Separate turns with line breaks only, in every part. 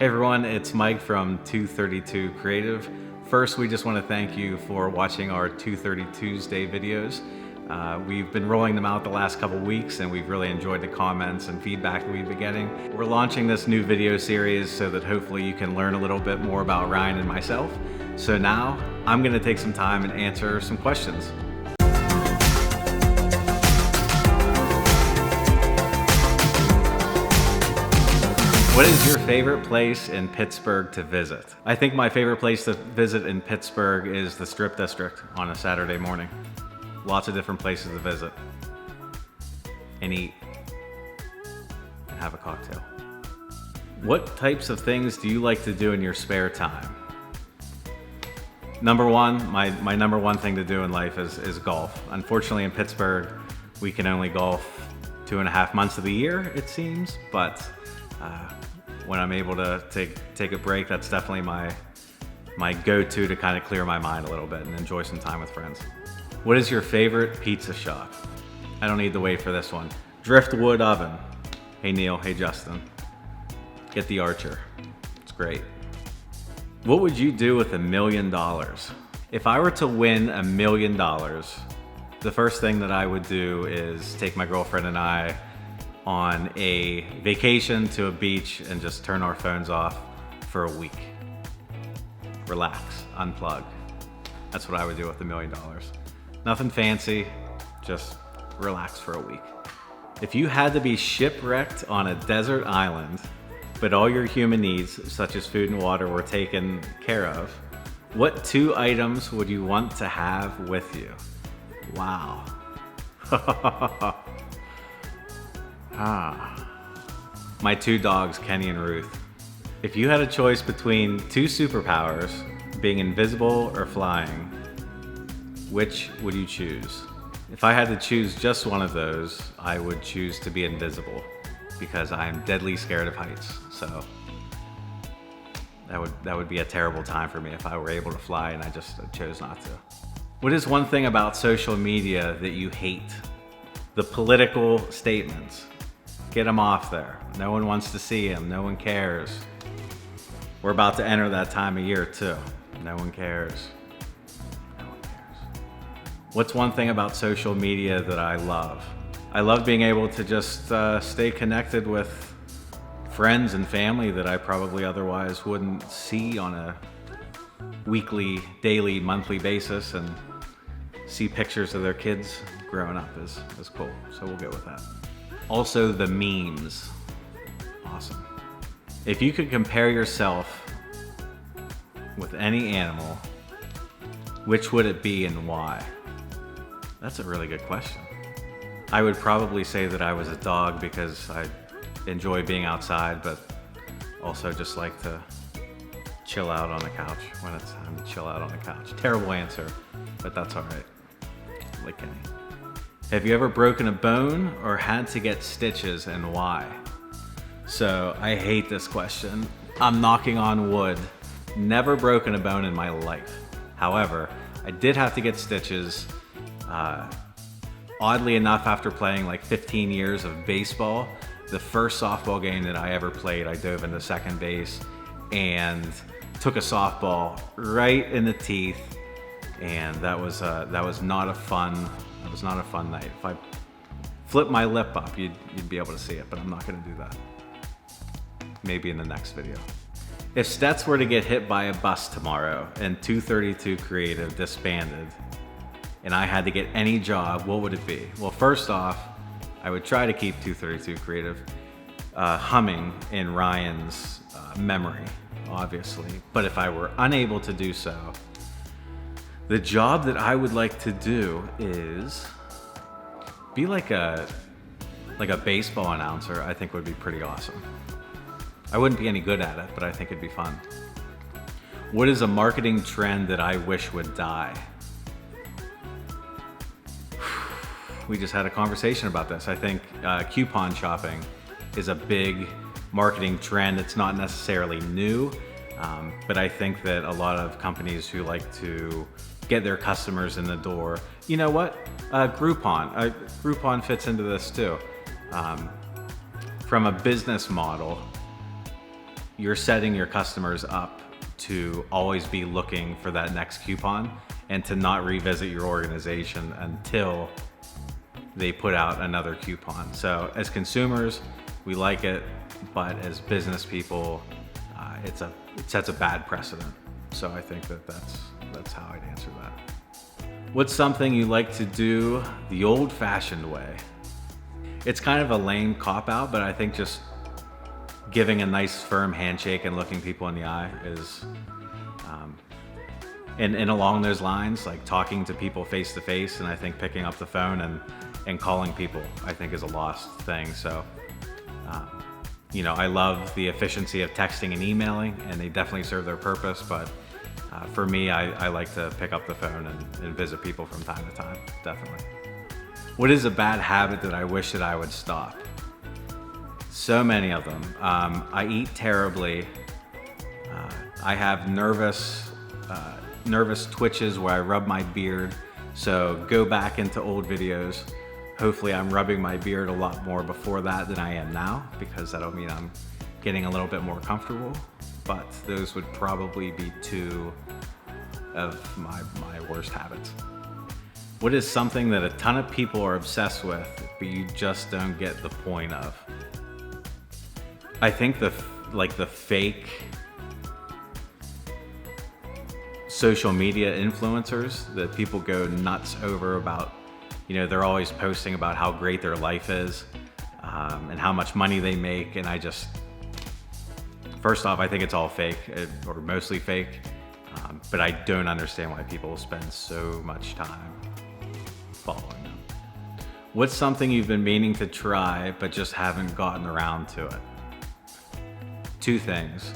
Hey everyone, it's Mike from 232 Creative. First, we just want to thank you for watching our 230 Tuesday videos. We've been rolling them out the last couple weeks and we've really enjoyed the comments and feedback that we've been getting. We're launching this new video series so that hopefully you can learn a little bit more about Ryan and myself. So now, I'm going to take some time and answer some questions. What is your favorite place in Pittsburgh to visit? I think my favorite place to visit in Pittsburgh is the Strip District on a Saturday morning. Lots of different places to visit and eat and have a cocktail. What types of things do you like to do in your spare time? Number one, my number one thing to do in life is golf. Unfortunately in Pittsburgh, we can only golf 2.5 months of the year, it seems, but when I'm able to take a break, that's definitely my go-to to kind of clear my mind a little bit and enjoy some time with friends. What is your favorite pizza shop? I don't need to wait for this one. Driftwood Oven. Hey Neil, hey Justin. Get the Archer, it's great. What would you do with $1 million? If I were to win $1 million, the first thing that I would do is take my girlfriend and I on a vacation to a beach and just turn our phones off for a week. Relax, unplug. That's what I would do with $1 million. Nothing fancy, just relax for a week. If you had to be shipwrecked on a desert island, but all your human needs, such as food and water, were taken care of, what 2 items would you want to have with you? Wow. My 2 dogs, Kenny and Ruth. If you had a choice between 2 superpowers, being invisible or flying, which would you choose? If I had to choose just one of those, I would choose to be invisible because I am deadly scared of heights. So that would be a terrible time for me if I were able to fly and I just chose not to. What is one thing about social media that you hate? The political statements. Get them off there. No one wants to see them. No one cares. We're about to enter that time of year too. No one cares. No one cares. What's one thing about social media that I love? I love being able to just stay connected with friends and family that I probably otherwise wouldn't see on a weekly, daily, monthly basis, and see pictures of their kids growing up is cool. So we'll go with that. Also, the memes. Awesome. If you could compare yourself with any animal, which would it be and why? That's a really good question. I would probably say that I was a dog because I enjoy being outside, but also just like to chill out on the couch when it's time to chill out on the couch. Terrible answer, but that's all right. Like Kenny. Have you ever broken a bone or had to get stitches and why? So I hate this question. I'm knocking on wood. Never broken a bone in my life. However, I did have to get stitches. Oddly enough, after playing like 15 years of baseball, the first softball game that I ever played, I dove into second base and took a softball right in the teeth, and that was not a fun night. If I flip my lip up, you'd be able to see it, but I'm not going to do that. Maybe in the next video. If Stets were to get hit by a bus tomorrow and 232 Creative disbanded, and I had to get any job, what would it be? Well, first off, I would try to keep 232 Creative humming in Ryan's memory, obviously. But if I were unable to do so, the job that I would like to do is be like a baseball announcer. I think would be pretty awesome. I wouldn't be any good at it, but I think it'd be fun. What is a marketing trend that I wish would die? We just had a conversation about this. I think coupon shopping is a big marketing trend. It's not necessarily new, but I think that a lot of companies who like to get their customers in the door, you know what? Groupon. Groupon fits into this too. From a business model, you're setting your customers up to always be looking for that next coupon and to not revisit your organization until they put out another coupon. So as consumers, we like it, but as business people, it sets a bad precedent. So I think that's how I'd answer that. What's something you like to do the old-fashioned way? It's kind of a lame cop-out, but I think just giving a nice firm handshake and looking people in the eye is, and along those lines, like talking to people face to face, and I think picking up the phone and calling people, I think is a lost thing. So, I love the efficiency of texting and emailing, and they definitely serve their purpose, but for me, I like to pick up the phone and visit people from time to time, definitely. What is a bad habit that I wish that I would stop? So many of them. I eat terribly. I have nervous twitches where I rub my beard. So go back into old videos. Hopefully I'm rubbing my beard a lot more before that than I am now, because that'll mean I'm getting a little bit more comfortable. But those would probably be two of my worst habits. What is something that a ton of people are obsessed with, but you just don't get the point of? I think the fake social media influencers that people go nuts over about, they're always posting about how great their life is, and how much money they make. And first off, I think it's all fake, or mostly fake, but I don't understand why people spend so much time following them. What's something you've been meaning to try, but just haven't gotten around to it? Two things.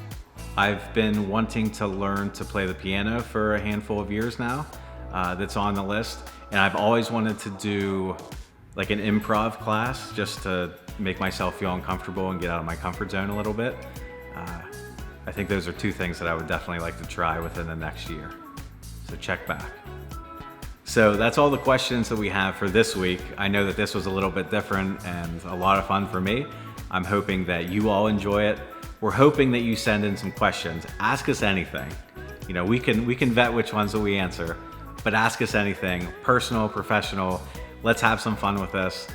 I've been wanting to learn to play the piano for a handful of years now. That's on the list. And I've always wanted to do like an improv class, just to make myself feel uncomfortable and get out of my comfort zone a little bit. I think those are two things that I would definitely like to try within the next year. So check back. So that's all the questions that we have for this week. I know that this was a little bit different and a lot of fun for me. I'm hoping that you all enjoy it. We're hoping that you send in some questions. Ask us anything. We can vet which ones that we answer, but ask us anything, personal, professional. Let's have some fun with this.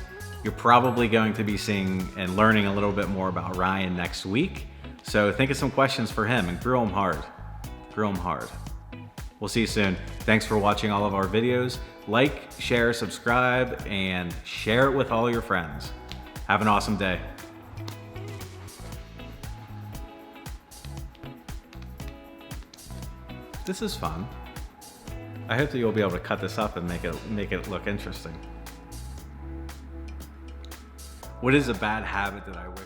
You're probably going to be seeing and learning a little bit more about Ryan next week. So think of some questions for him and grill him hard. Grill him hard. We'll see you soon. Thanks for watching all of our videos. Like, share, subscribe, and share it with all your friends. Have an awesome day. This is fun. I hope that you'll be able to cut this up and make it look interesting. What is a bad habit that I wish